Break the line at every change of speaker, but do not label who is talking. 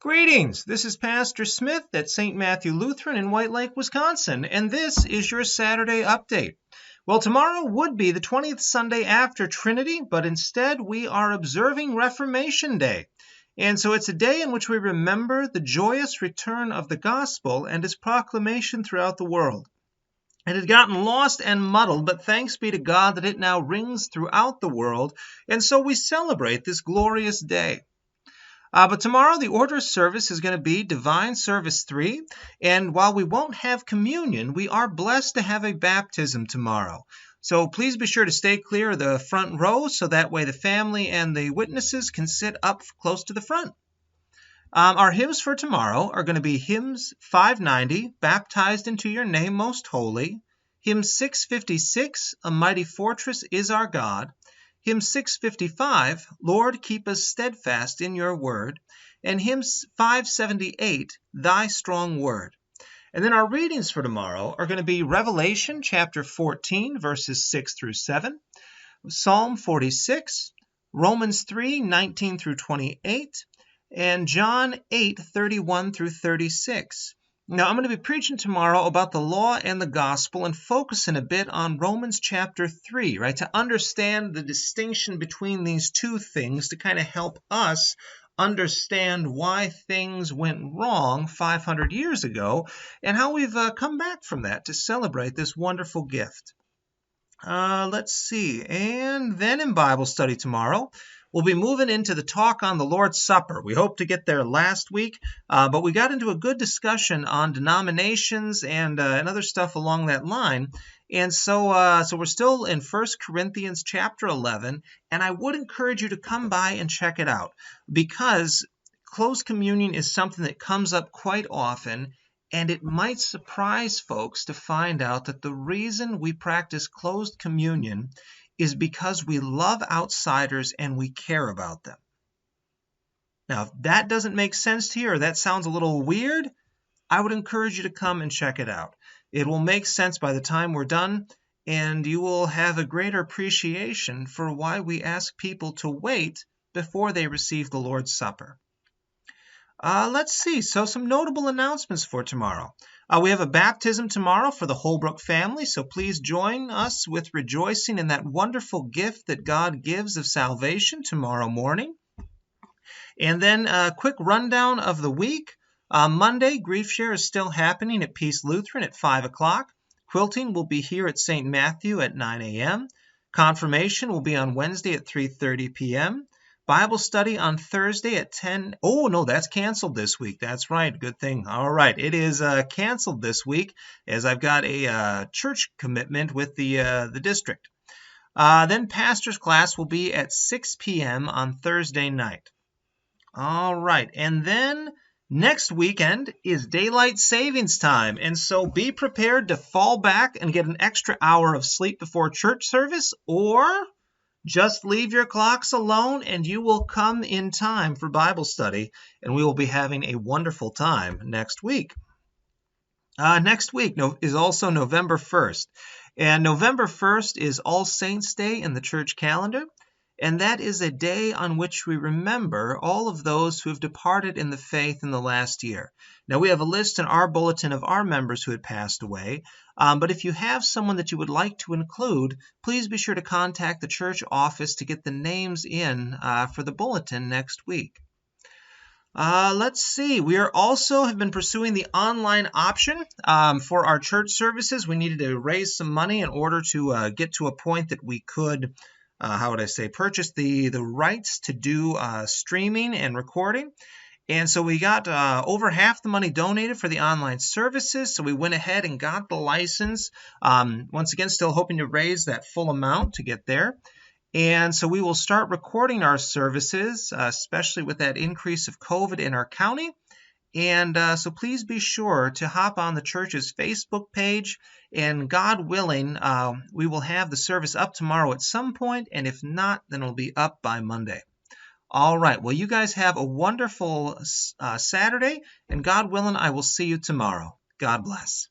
Greetings, this is Pastor Smith at St. Matthew Lutheran in White Lake, Wisconsin, and this is your Saturday update. Well, tomorrow would be the 20th Sunday after Trinity, but instead we are observing Reformation Day. And so it's a day in which we remember the joyous return of the gospel and its proclamation throughout the world. It had gotten lost and muddled, but thanks be to God that it now rings throughout the world, and so we celebrate this glorious day. But tomorrow the order of service is going to be Divine Service 3, and while we won't have communion, we are blessed to have a baptism tomorrow. So please be sure to stay clear of the front row so that way the family and the witnesses can sit up close to the front. Our hymns for tomorrow are going to be hymns 590, Baptized into Your Name Most Holy, hymn 656, A Mighty Fortress is Our God, hymn 655, Lord, keep us steadfast in your word, and hymn 578, Thy Strong Word. And then our readings for tomorrow are going to be Revelation chapter 14, verses 6 through 7, Psalm 46, Romans 3, 19 through 28, and John 8, 31 through 36. Now, I'm going to be preaching tomorrow about the law and the gospel and focusing a bit on Romans chapter 3, right, to understand the distinction between these two things to kind of help us understand why things went wrong 500 years ago and how we've come back from that to celebrate this wonderful gift. Let's see. And then in Bible study tomorrow, we'll be moving into the talk on the Lord's Supper. We hope to get there last week, but we got into a good discussion on denominations and other stuff along that line. And so we're still in 1 Corinthians chapter 11, and I would encourage you to come by and check it out because closed communion is something that comes up quite often, and it might surprise folks to find out that the reason we practice closed communion is because we love outsiders and we care about them. Now, if that doesn't make sense to you or that sounds a little weird, I would encourage you to come and check it out. It will make sense by the time we're done, and you will have a greater appreciation for why we ask people to wait before they receive the Lord's Supper. Let's see. So some notable announcements for tomorrow. We have a baptism tomorrow for the Holbrook family, so please join us with rejoicing in that wonderful gift that God gives of salvation tomorrow morning. And then a quick rundown of the week. Monday, Grief Share is still happening at Peace Lutheran at 5 o'clock. Quilting will be here at St. Matthew at 9 a.m. Confirmation will be on Wednesday at 3:30 p.m. Bible study on Thursday at 10. Oh, no, that's canceled this week. That's right. Good thing. All right. It is canceled this week as I've got a church commitment with the district. Then pastor's class will be at 6 p.m. on Thursday night. All right. And then next weekend is daylight savings time. And so be prepared to fall back and get an extra hour of sleep before church service, or just leave your clocks alone and you will come in time for Bible study, and we will be having a wonderful time next week. Next week is also November 1st, and November 1st is All Saints' Day in the church calendar, and that is a day on which we remember all of those who have departed in the faith in the last year. Now, we have a list in our bulletin of our members who had passed away, but if you have someone that you would like to include, please be sure to contact the church office to get the names in for the bulletin next week. Let's see. We have been pursuing the online option for our church services. We needed to raise some money in order to get to a point that we could purchase the rights to do streaming and recording. And so we got over half the money donated for the online services, so we went ahead and got the license. Once again, still hoping to raise that full amount to get there. And so we will start recording our services, especially with that increase of COVID in our county. And so please be sure to hop on the church's Facebook page, and God willing, we will have the service up tomorrow at some point, and if not, then it'll be up by Monday. All right, well, you guys have a wonderful Saturday, and God willing, I will see you tomorrow. God bless.